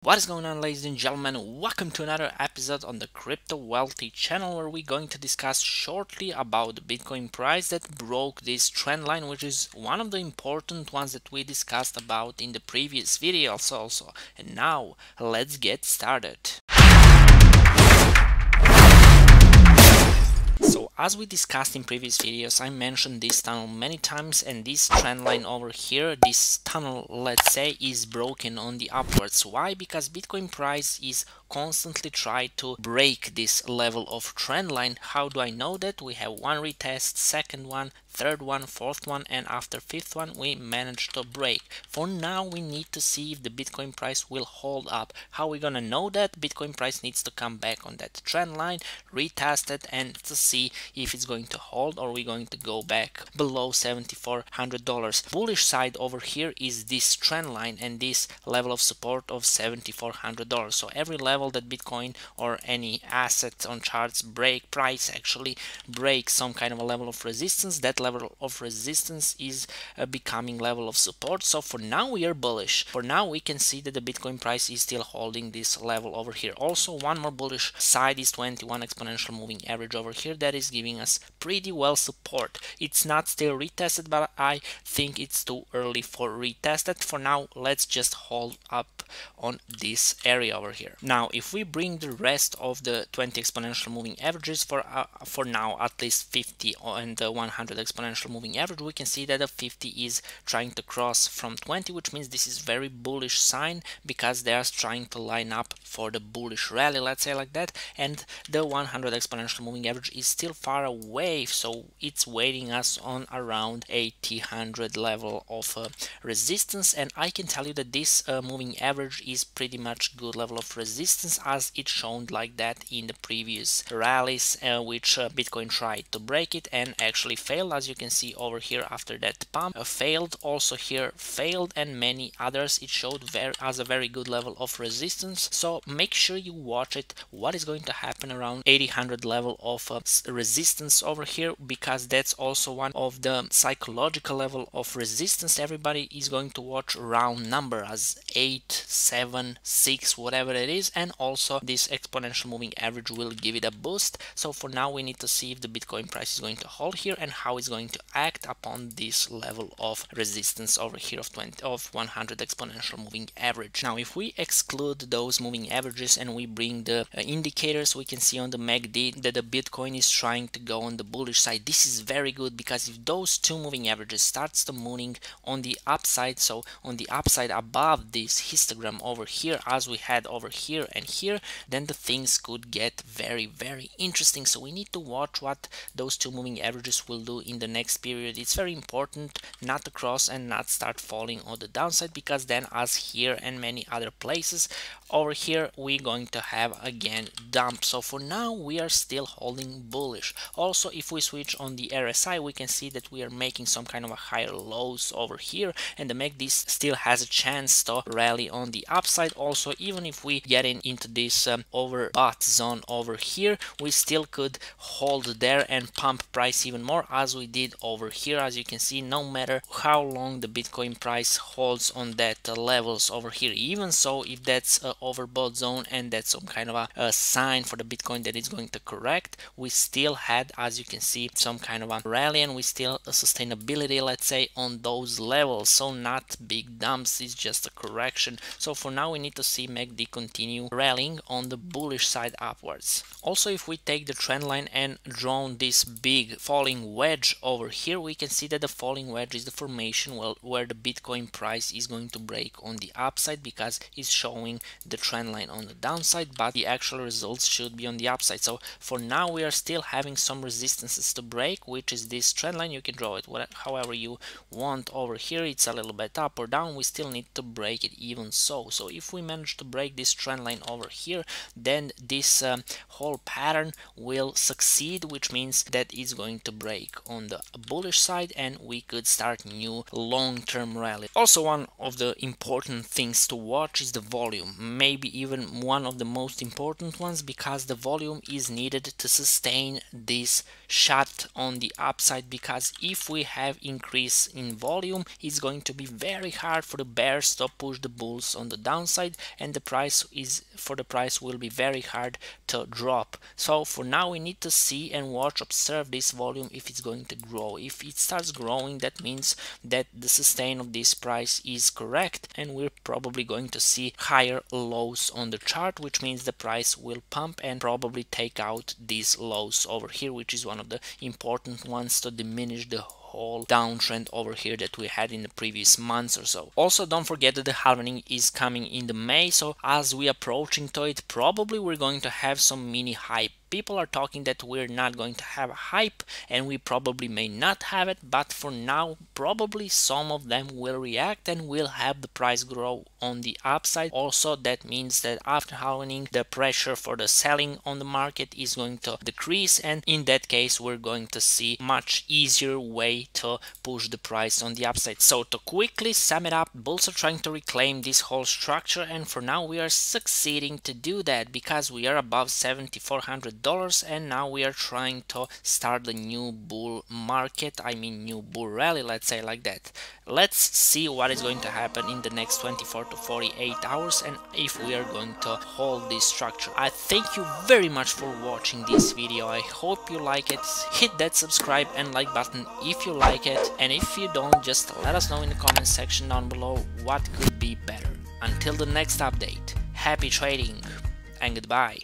What is going on, ladies and gentlemen? Welcome to another episode on the CryptoWealthy channel, where we're going to discuss shortly about the Bitcoin price that broke this trend line, which is one of the important ones that we discussed about in the previous videos also. And now let's get started. So as we discussed in previous videos, I mentioned this tunnel many times, and this trend line over here, this tunnel, let's say, is broken on the upwards. Why? Because Bitcoin price is constantly trying to break this level of trend line. How do I know that? We have one retest, second one, third one, fourth one, and after fifth one we managed to break. For now we need to see if the Bitcoin price will hold up. How are we gonna know that? Bitcoin price needs to come back on that trend line, retest it, and to see if it's going to hold or we're going to go back below $7,400. Bullish side over here is this trend line and this level of support of $7,400. So every level that Bitcoin or any asset on charts break, price actually breaks some kind of a level of resistance, that level of resistance is becoming level of support. So for now we are bullish. For now we can see that the Bitcoin price is still holding this level over here. Also, one more bullish side is 21 exponential moving average over here that is giving us pretty well support. It's not still retested, but I think it's too early for retested. For now, let's just hold up on this area over here. Now if we bring the rest of the 20 exponential moving averages, for now at least 50 and the 100 exponential moving average, we can see that the 50 is trying to cross from 20, which means this is very bullish sign because they are trying to line up for the bullish rally, let's say like that. And the 100 exponential moving average is still far away, so it's waiting us on around 800 level of resistance. And I can tell you that this moving average is pretty much good level of resistance, as it shown like that in the previous rallies, which Bitcoin tried to break it and actually failed. As you can see over here, after that pump failed, also here failed, and many others it showed as a very good level of resistance. So make sure you watch it, what is going to happen around 800 level of resistance over here, because that's also one of the psychological level of resistance. Everybody is going to watch round number as 8, 7, 6, whatever it is, and also this exponential moving average will give it a boost. So for now we need to see if the Bitcoin price is going to hold here and how it's going to act upon this level of resistance over here of 100 exponential moving average. Now if we exclude those moving averages and we bring the indicators, we can see on the MACD that the Bitcoin is trying to go on the bullish side. This is very good because if those two moving averages starts to moving on the upside, so on the upside above this histogram over here as we had over here and here, then the things could get very interesting. So we need to watch what those two moving averages will do in the next period. It's very important not to cross and not start falling on the downside, because then, as here and many other places over here, we're going to have again dump. So for now we are still holding bullish. Also, if we switch on the RSI, we can see that we are making some kind of a higher lows over here, and the MACD still has a chance to rally on the upside. Also, even if we get into this overbought zone over here, we still could hold there and pump price even more, as we did over here. As you can see, no matter how long the Bitcoin price holds on that levels over here, even so, if that's overbought zone and that's some kind of a sign for the Bitcoin that it's going to correct, we still had, as you can see, some kind of a rally, and we still a sustainability, let's say, on those levels. So not big dumps, it's just a correction. So for now we need to see MACD continue rallying on the bullish side upwards. Also, if we take the trend line and draw this big falling wedge over here, we can see that the falling wedge is the formation where the Bitcoin price is going to break on the upside, because it's showing the trend line on the downside, but the actual results should be on the upside. So for now we are still having some resistances to break, which is this trend line. You can draw it however you want over here. It's a little bit up or down, we still need to break it even so. So if we manage to break this trend line over here, then this whole pattern will succeed, which means that it's going to break on the bullish side and we could start new long-term rally. Also, one of the important things to watch is the volume, maybe even one of the most important ones, because the volume is needed to sustain this shot on the upside, because if we have increase in volume, it's going to be very hard for the bears to push the bulls on the downside, and the price will be very hard to drop. So for now we need to see and watch, observe this volume if it's going to grow. If it starts growing, that means that the sustain of this price is correct, and we're probably going to see higher lows on the chart, which means the price will pump and probably take out these lows over here, which is one of the important ones to diminish the whole downtrend over here that we had in the previous months or so. Also, don't forget that the halving is coming in the May, so as we approaching to it, probably we're going to have some mini hype. People are talking that we're not going to have a hype, and we probably may not have it, but for now probably some of them will react and will have the price grow on the upside. Also, that means that after halving, the pressure for the selling on the market is going to decrease, and in that case we're going to see much easier way to push the price on the upside. So to quickly sum it up, bulls are trying to reclaim this whole structure, and for now we are succeeding to do that because we are above $7,400, and now we are trying to start the new bull market, I mean new bull rally, let's say like that. Let's see what is going to happen in the next 24 to 48 hours and if we are going to hold this structure. I thank you very much for watching this video. I hope you like it. Hit that subscribe and like button if you like it, and if you don't, just let us know in the comment section down below what could be better. Until the next update, happy trading and goodbye.